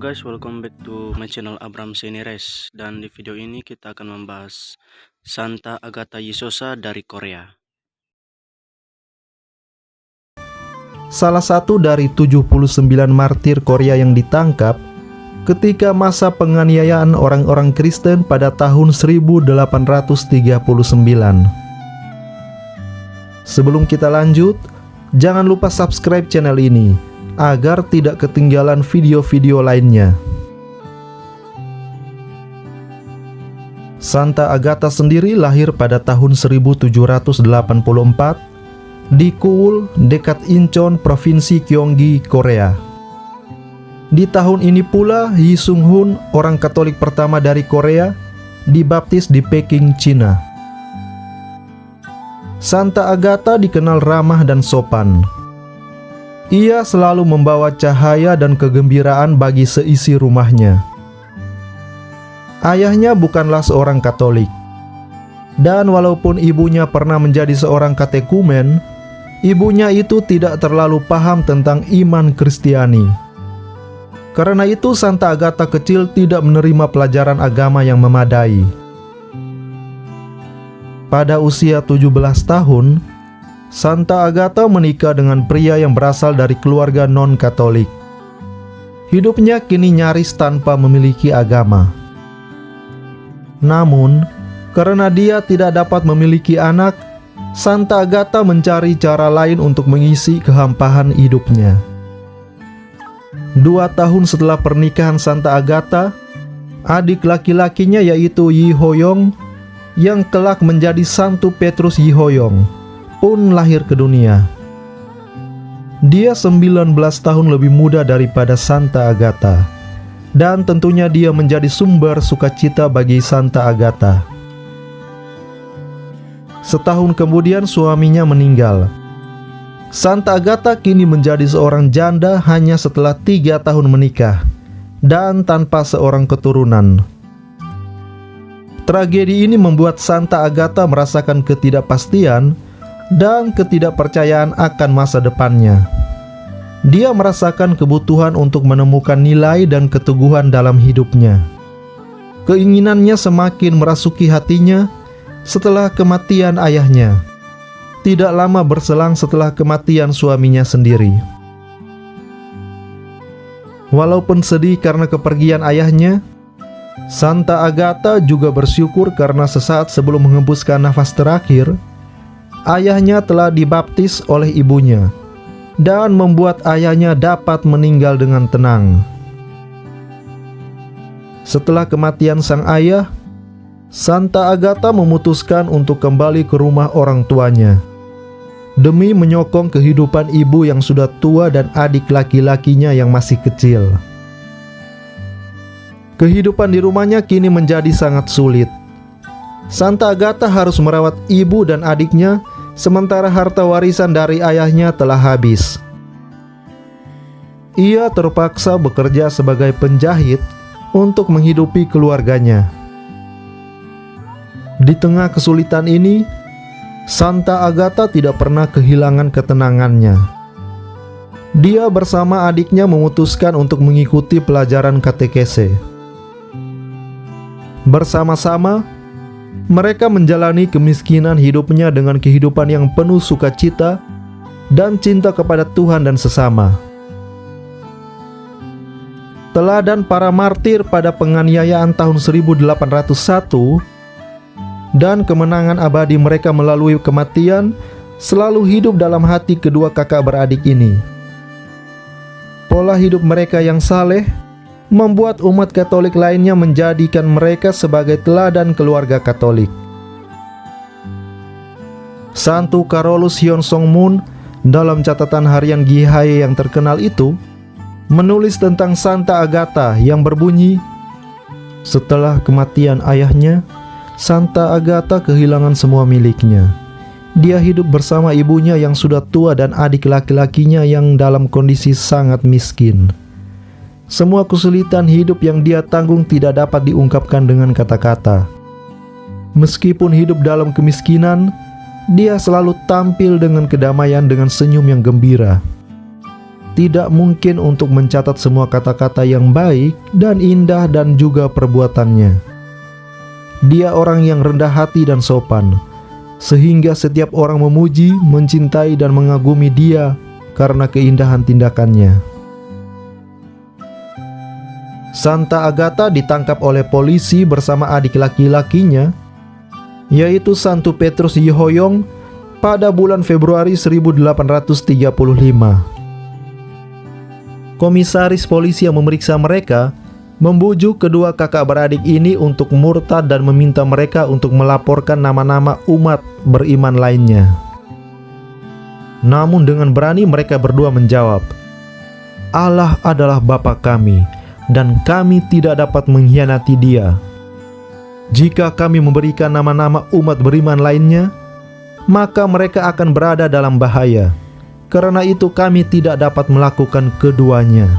guys, welcome back to my channel Abram Senires. Dan di video ini kita akan membahas Santa Agatha Yisosa dari Korea. Salah satu dari 79 martir Korea yang ditangkap ketika masa penganiayaan orang-orang Kristen pada tahun 1839. Sebelum kita lanjut, jangan lupa subscribe channel ini agar tidak ketinggalan video-video lainnya. Santa Agatha sendiri lahir pada tahun 1784 di Kuwul, dekat Incheon, Provinsi Gyeonggi, Korea. Di tahun ini pula Yi Sung-hun, orang Katolik pertama dari Korea, dibaptis di Peking, Cina. Santa Agatha dikenal ramah dan sopan. Ia selalu membawa cahaya dan kegembiraan bagi seisi rumahnya. Ayahnya bukanlah seorang Katolik, dan walaupun ibunya pernah menjadi seorang katekumen, ibunya itu tidak terlalu paham tentang iman Kristiani. Karena itu Santa Agatha kecil tidak menerima pelajaran agama yang memadai. Pada usia 17 tahun, Santa Agatha menikah dengan pria yang berasal dari keluarga non-Katolik. Hidupnya kini nyaris tanpa memiliki agama. Namun, karena dia tidak dapat memiliki anak, Santa Agatha mencari cara lain untuk mengisi kehampaan hidupnya. 2 tahun setelah pernikahan Santa Agatha, adik laki-lakinya yaitu Yi Hoyong, yang kelak menjadi Santo Petrus Yi Hoyong, pun lahir ke dunia. Dia 19 tahun lebih muda daripada Santa Agatha, dan tentunya dia menjadi sumber sukacita bagi Santa Agatha. Setahun kemudian suaminya meninggal. Santa Agatha kini menjadi seorang janda hanya setelah 3 tahun menikah dan tanpa seorang keturunan. Tragedi ini membuat Santa Agatha merasakan ketidakpastian dan ketidakpercayaan akan masa depannya. Dia merasakan kebutuhan untuk menemukan nilai dan keteguhan dalam hidupnya. Keinginannya semakin merasuki hatinya setelah kematian ayahnya. Tidak lama berselang setelah kematian suaminya sendiri. Walaupun sedih karena kepergian ayahnya, Santa Agatha juga bersyukur karena sesaat sebelum menghembuskan nafas terakhir, ayahnya telah dibaptis oleh ibunya dan membuat ayahnya dapat meninggal dengan tenang. Setelah kematian sang ayah, Santa Agatha memutuskan untuk kembali ke rumah orang tuanya demi menyokong kehidupan ibu yang sudah tua dan adik laki-lakinya yang masih kecil. Kehidupan di rumahnya kini menjadi sangat sulit. Santa Agatha harus merawat ibu dan adiknya, sementara harta warisan dari ayahnya telah habis. Ia terpaksa bekerja sebagai penjahit untuk menghidupi keluarganya. Di tengah kesulitan ini, Santa Agatha tidak pernah kehilangan ketenangannya. Dia bersama adiknya memutuskan untuk mengikuti pelajaran katekese. Bersama-sama, mereka menjalani kemiskinan hidupnya dengan kehidupan yang penuh sukacita dan cinta kepada Tuhan dan sesama. Teladan para martir pada penganiayaan tahun 1801 dan kemenangan abadi mereka melalui kematian selalu hidup dalam hati kedua kakak beradik ini. Pola hidup mereka yang saleh membuat umat Katolik lainnya menjadikan mereka sebagai teladan keluarga Katolik. Santo Carolus Hyosung-moon dalam catatan harian Gihye yang terkenal itu menulis tentang Santa Agatha yang berbunyi, "Setelah kematian ayahnya, Santa Agatha kehilangan semua miliknya. Dia hidup bersama ibunya yang sudah tua dan adik laki-lakinya yang dalam kondisi sangat miskin. Semua kesulitan hidup yang dia tanggung tidak dapat diungkapkan dengan kata-kata. Meskipun hidup dalam kemiskinan, dia selalu tampil dengan kedamaian dengan senyum yang gembira. tidak mungkin untuk mencatat semua kata-kata yang baik dan indah dan juga perbuatannya. Dia orang yang rendah hati dan sopan, sehingga setiap orang memuji, mencintai dan mengagumi dia karena keindahan tindakannya. Santa Agatha ditangkap oleh polisi bersama adik laki-lakinya, yaitu Santo Petrus Yehoyong, pada bulan Februari 1835. Komisaris polisi yang memeriksa mereka membujuk kedua kakak beradik ini untuk murtad dan meminta mereka untuk melaporkan nama-nama umat beriman lainnya. Namun dengan berani mereka berdua menjawab, "Allah adalah Bapa kami, dan kami tidak dapat mengkhianati Dia. Jika kami memberikan nama-nama umat beriman lainnya, maka mereka akan berada dalam bahaya. Karena itu kami tidak dapat melakukan keduanya."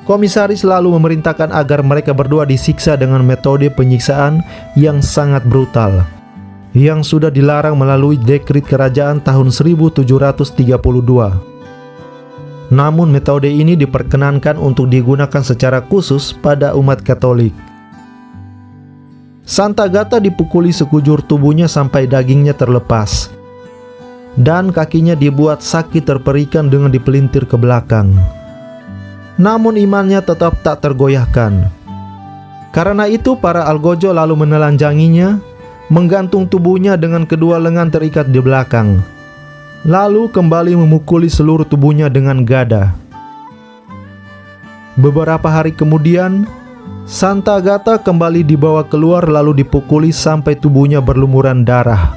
Komisaris lalu memerintahkan agar mereka berdua disiksa dengan metode penyiksaan yang sangat brutal, yang sudah dilarang melalui dekrit kerajaan tahun 1732. Namun metode ini diperkenankan untuk digunakan secara khusus pada umat Katolik. Santa Agatha dipukuli sekujur tubuhnya sampai dagingnya terlepas, dan kakinya dibuat sakit terperikan dengan dipelintir ke belakang. Namun imannya tetap tak tergoyahkan. Karena itu para algojo lalu menelanjanginya, menggantung tubuhnya dengan kedua lengan terikat di belakang, lalu kembali memukuli seluruh tubuhnya dengan gada. Beberapa hari kemudian, Santa Agatha kembali dibawa keluar lalu dipukuli sampai tubuhnya berlumuran darah.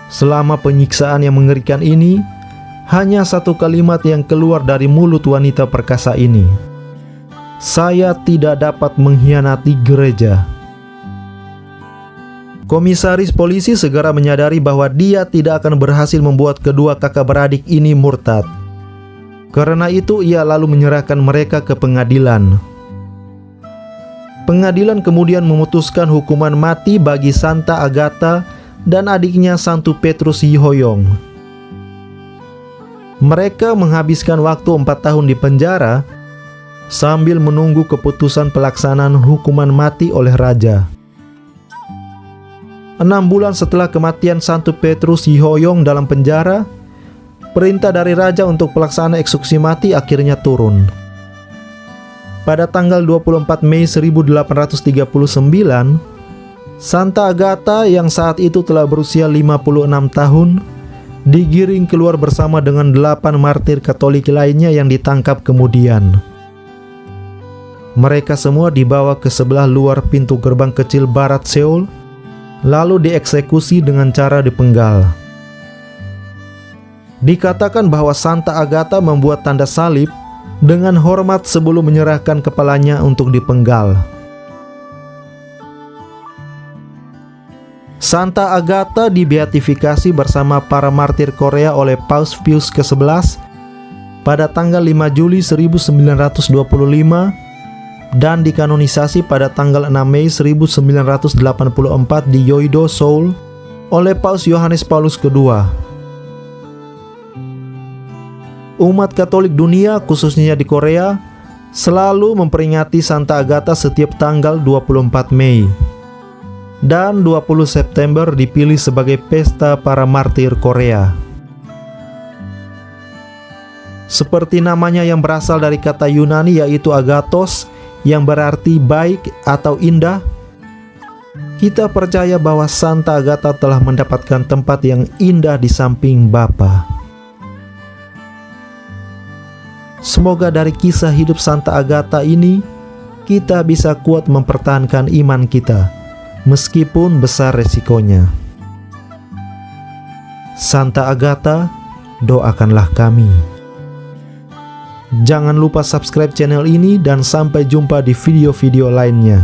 Selama penyiksaan yang mengerikan ini, hanya satu kalimat yang keluar dari mulut wanita perkasa ini, "Saya tidak dapat mengkhianati gereja." Komisaris polisi segera menyadari bahwa dia tidak akan berhasil membuat kedua kakak beradik ini murtad. Karena itu ia lalu menyerahkan mereka ke pengadilan. Pengadilan kemudian memutuskan hukuman mati bagi Santa Agatha dan adiknya Santo Petrus Yehoyong. Mereka menghabiskan waktu 4 tahun di penjara sambil menunggu keputusan pelaksanaan hukuman mati oleh raja. 6 bulan setelah kematian Santo Petrus Yehoyong dalam penjara, perintah dari raja untuk pelaksanaan eksekusi mati akhirnya turun. Pada tanggal 24 Mei 1839, Santa Agatha yang saat itu telah berusia 56 tahun digiring keluar bersama dengan 8 martir Katolik lainnya yang ditangkap kemudian. Mereka semua dibawa ke sebelah luar pintu gerbang kecil barat Seoul, lalu dieksekusi dengan cara dipenggal. Dikatakan bahwa Santa Agatha membuat tanda salib dengan hormat sebelum menyerahkan kepalanya untuk dipenggal. Santa Agatha dibeatifikasi bersama para martir Korea oleh Paus Pius ke-11 pada tanggal 5 Juli 1925 dan dikanonisasi pada tanggal 6 Mei 1984 di Yeouido, Seoul oleh Paus Yohanes Paulus II. Umat Katolik dunia, khususnya di Korea, selalu memperingati Santa Agatha setiap tanggal 24 Mei. Dan 20 September dipilih sebagai pesta para martir Korea. Seperti namanya yang berasal dari kata Yunani yaitu agathos, yang berarti baik atau indah, kita percaya bahwa Santa Agatha telah mendapatkan tempat yang indah di samping Bapa. Semoga dari kisah hidup Santa Agatha ini, kita bisa kuat mempertahankan iman kita, meskipun besar resikonya. Santa Agatha, doakanlah kami. Jangan lupa subscribe channel ini dan sampai jumpa di video-video lainnya.